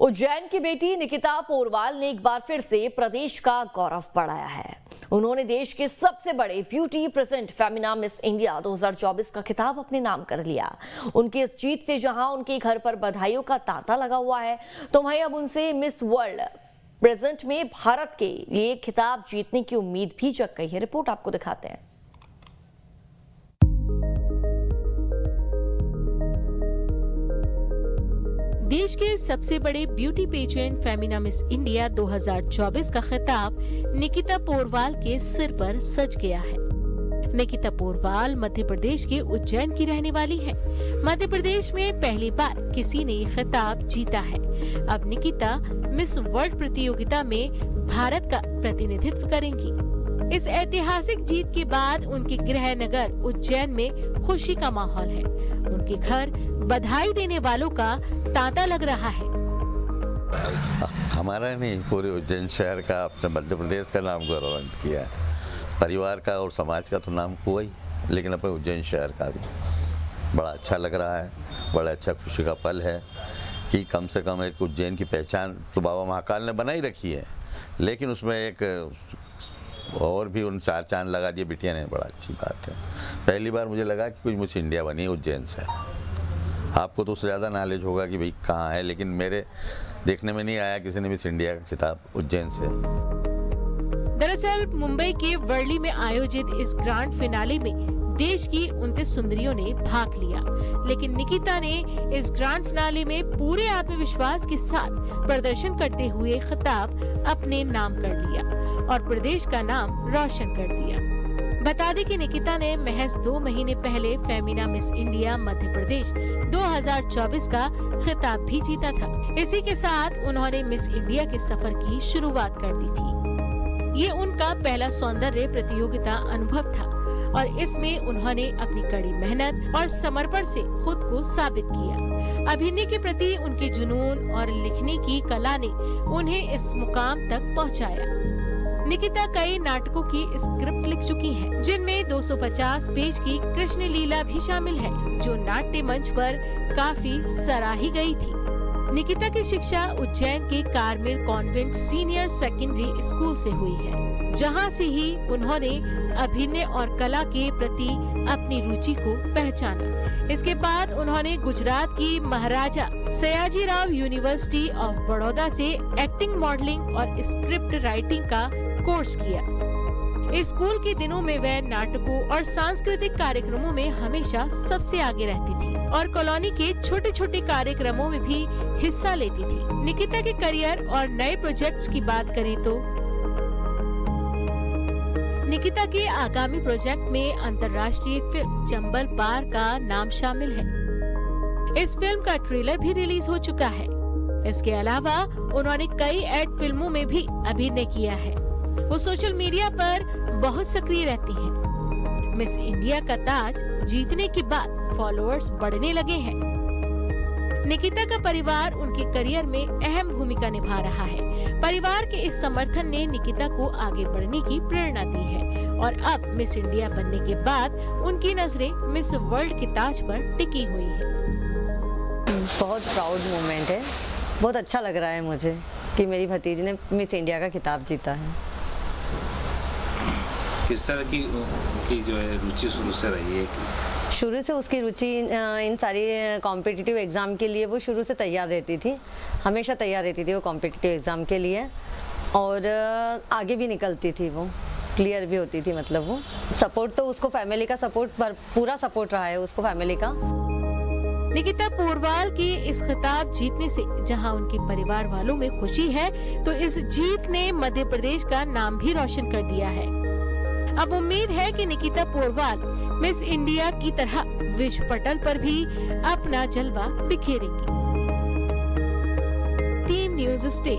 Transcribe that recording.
उज्जैन की बेटी निकिता पोरवाल ने एक बार फिर से प्रदेश का गौरव बढ़ाया है। उन्होंने देश के सबसे बड़े beauty present Femina Miss India 2024 का खिताब अपने नाम कर लिया। उनकी इस जीत से जहां उनके घर पर बधाइयों का तांता लगा हुआ है, तो वहीं अब उनसे मिस वर्ल्ड प्रेजेंट में भारत के लिए खिताब जीतने की उम्मीद भी जग गई है। रिपोर्ट आपको दिखाते हैं। देश के सबसे बड़े beauty pageant Femina Miss India 2024 का खिताब निकिता पोरवाल के सिर पर सज गया है। निकिता पोरवाल मध्य प्रदेश के उज्जैन की रहने वाली है। मध्य प्रदेश में पहली बार किसी ने ये खिताब जीता है। अब निकिता मिस वर्ल्ड प्रतियोगिता में भारत का प्रतिनिधित्व करेंगी। इस ऐतिहासिक जीत के बाद उनके गृह नगर उज्जैन में खुशी का माहौल है। उनके घर बधाई देने वालों का तांता लग रहा है। हमारा नहीं, पूरे उज्जैन शहर का, अपने मध्य प्रदेश का नाम गौरवान्वित किया है। परिवार का और समाज का तो नाम हुआ ही, लेकिन अपने उज्जैन शहर का भी बड़ा अच्छा लग रहा है। बड़ा अच्छा खुशी का पल है कि कम से कम एक उज्जैन की पहचान तो बाबा महाकाल ने बनाई रखी है, लेकिन उसमें एक और भी उन चार चांद लगा दिए बिटिया ने। बड़ा अच्छी बात है। पहली बार मुझे लगा कि कुछ मिस इंडिया बनी उज्जैन से। आपको तो उससे ज़्यादा नॉलेज होगा कि भाई कहाँ है, लेकिन मेरे देखने में नहीं आया किसी ने मिस इंडिया का खिताब उज्जैन से। दरअसल मुंबई के वर्ली में आयोजित इस ग्रैंड फिनाले में देश की 29 सुंदरियों ने भाग लिया, लेकिन निकिता ने इस ग्रैंड फिनाले में पूरे आत्मविश्वास के साथ प्रदर्शन करते हुए खिताब अपने नाम कर लिया और प्रदेश का नाम रोशन कर दिया। बता दें कि निकिता ने महज 2 महीने पहले फेमिना मिस इंडिया मध्य प्रदेश 2024 का खिताब भी जीता था। इसी के साथ उन्होंने मिस इंडिया के सफर की शुरुआत कर दी थी। ये उनका पहला सौंदर्य प्रतियोगिता अनुभव था और इसमें उन्होंने अपनी कड़ी मेहनत और समर्पण से खुद को साबित किया। अभिनय के प्रति उनके जुनून और लिखने की कला ने उन्हें इस मुकाम तक पहुंचाया। निकिता कई नाटकों की स्क्रिप्ट लिख चुकी हैं, जिनमें 250 पेज की कृष्ण लीला भी शामिल है, जो नाट्य मंच पर काफी सराही गई थी। निकिता की शिक्षा उज्जैन के Carmel convent senior secondary school से हुई है, जहां से ही उन्होंने अभिनय और कला के प्रति अपनी रुचि को पहचाना। इसके बाद उन्होंने गुजरात की महाराजा सयाजीराव यूनिवर्सिटी ऑफ बड़ौदा से एक्टिंग, मॉडलिंग और स्क्रिप्ट राइटिंग का कोर्स किया। स्कूल के दिनों में वह नाटकों और सांस्कृतिक कार्यक्रमों में हमेशा सबसे आगे रहती थी और कॉलोनी के छोटे छोटे कार्यक्रमों में भी हिस्सा लेती थी। निकिता के करियर और नए प्रोजेक्ट्स की बात करें तो निकिता के आगामी प्रोजेक्ट में अंतर्राष्ट्रीय फिल्म चंबल पार का नाम शामिल है। इस फिल्म का ट्रेलर भी रिलीज हो चुका है। इसके अलावा उन्होंने कई एड फिल्मों में भी अभिनय किया है। वो सोशल मीडिया पर बहुत सक्रिय रहती हैं। मिस इंडिया का ताज जीतने के बाद फॉलोअर्स बढ़ने लगे हैं। निकिता का परिवार उनके करियर में अहम भूमिका निभा रहा है। परिवार के इस समर्थन ने निकिता को आगे बढ़ने की प्रेरणा दी है और अब मिस इंडिया बनने के बाद उनकी नजरें मिस वर्ल्ड के ताज पर टिकी हुई है। बहुत प्राउड मोमेंट है। बहुत अच्छा लग रहा है मुझे कि मेरी भतीजी ने मिस इंडिया का खिताब जीता है। किस तरह की जो है रुचि शुरू से रही है? शुरू से उसकी रुचि इन सारी कॉम्पिटिटिव एग्ज़ाम के लिए वो शुरू से तैयार रहती थी। हमेशा तैयार रहती थी वो कॉम्पिटिटिव एग्ज़ाम के लिए और आगे भी निकलती थी, वो क्लियर भी होती थी। मतलब वो सपोर्ट तो उसको फैमिली का सपोर्ट, पूरा सपोर्ट रहा है उसको फैमिली का। निकिता पोरवाल के इस खिताब जीतने से जहां उनके परिवार वालों में खुशी है, तो इस जीत ने मध्य प्रदेश का नाम भी रोशन कर दिया है। अब उम्मीद है कि निकिता पोरवाल मिस इंडिया की तरह विश्व पटल पर भी अपना जलवा बिखेरेंगी। Team news stay.